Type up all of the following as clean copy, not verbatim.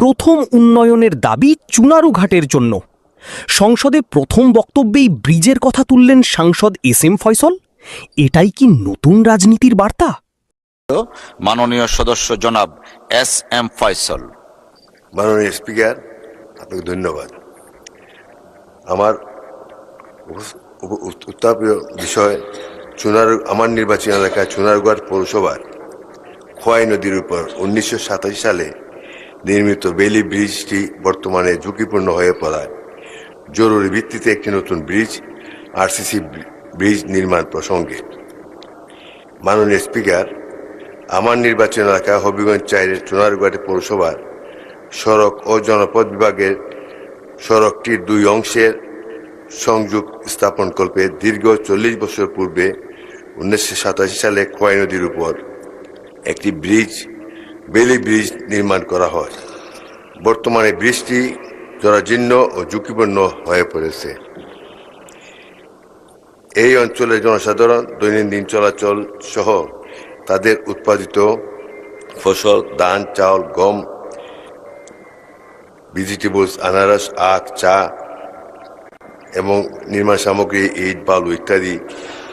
প্রথম উন্নয়নের দাবি চুনারুঘাটের জন্য। সংসদে প্রথম বক্তব্যেই ব্রিজের কথা তুললেন সাংসদ এস.এম. ফয়সল। এটাই কি নতুন রাজনীতির বার্তা? মাননীয় সদস্য জনাব এস.এম. ফয়সল। মাননীয় স্পিকার, আপনাকে ধন্যবাদ। আমার উত্তাপীয় বিষয় আমার নির্বাচনী এলাকায় চুনারুঘাট পৌরসভার খোয়াই নদীর উপর 1987 সালে নির্মিত বেইলি ব্রিজটি বর্তমানে ঝুঁকিপূর্ণ হয়ে পড়ায় জরুরি ভিত্তিতে একটি নতুন ব্রিজ আরসিসি ব্রিজ নির্মাণ প্রসঙ্গে। মাননীয় স্পিকার, আমার নির্বাচনী এলাকা হবিগঞ্জ 4-এর চুনারুঘাট পৌরসভার সড়ক ও জনপথ বিভাগের সড়কটির 2 অংশের সংযোগ স্থাপনকল্পে দীর্ঘ 40 বছর পূর্বে 1987 সালে খোয়াই নদীর উপর একটি বেইলি ব্রিজ নির্মাণ করা হয়। বর্তমানে ব্রিজটি জরাজীর্ণ ও ঝুঁকিপূর্ণ হয়ে পড়েছে। এই অঞ্চলের জনসাধারণ দৈনন্দিন চলাচল সহ তাদের উৎপাদিত ফসল, ধান, চাউল, গম, ভেজিটেবলস, আনারস, আখ, চা এবং নির্মাণ সামগ্রী, ইট, বালু ইত্যাদি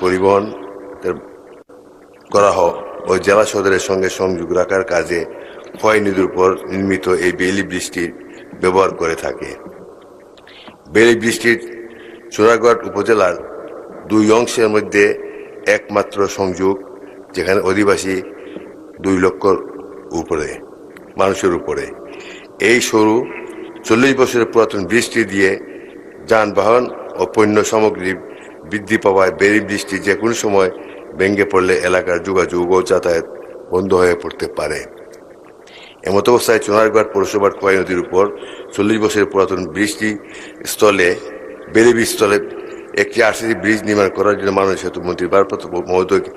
পরিবহন করা হয় ও জেলা সদরের সঙ্গে সংযোগ রাখার কাজে খোয়াই নদীর উপর নির্মিত এই বেইলি ব্রিজটির ব্যবহার করে থাকে। বেইলি ব্রিজটির চুনারুঘাট উপজেলার 2 অংশের মধ্যে একমাত্র সংযোগ, যেখানে অধিবাসী 2 লক্ষর উপরে মানুষের উপরে। এই সরু 40 বছরের পুরাতন ব্রিজটি দিয়ে যানবাহন ও পণ্য সামগ্রী বৃদ্ধি পাওয়ায় বেইলি ব্রিজটি যে কোনো সময় ভেঙে পড়লে এলাকার যোগাযোগ ও যাতায়াত বন্ধ হয়ে পড়তে পারে। এমত অবস্থায় চুনারুঘাট পৌরসভার খোয়াই নদীর উপর 40 বছরের পুরাতন ব্রিজটি বেইলি ব্রিজ স্থলে একটি আরসিসি ব্রিজ নির্মাণ করার জন্য মাননীয় সেতু মন্ত্রী ভারপ্রাপ্ত মহোদয়কে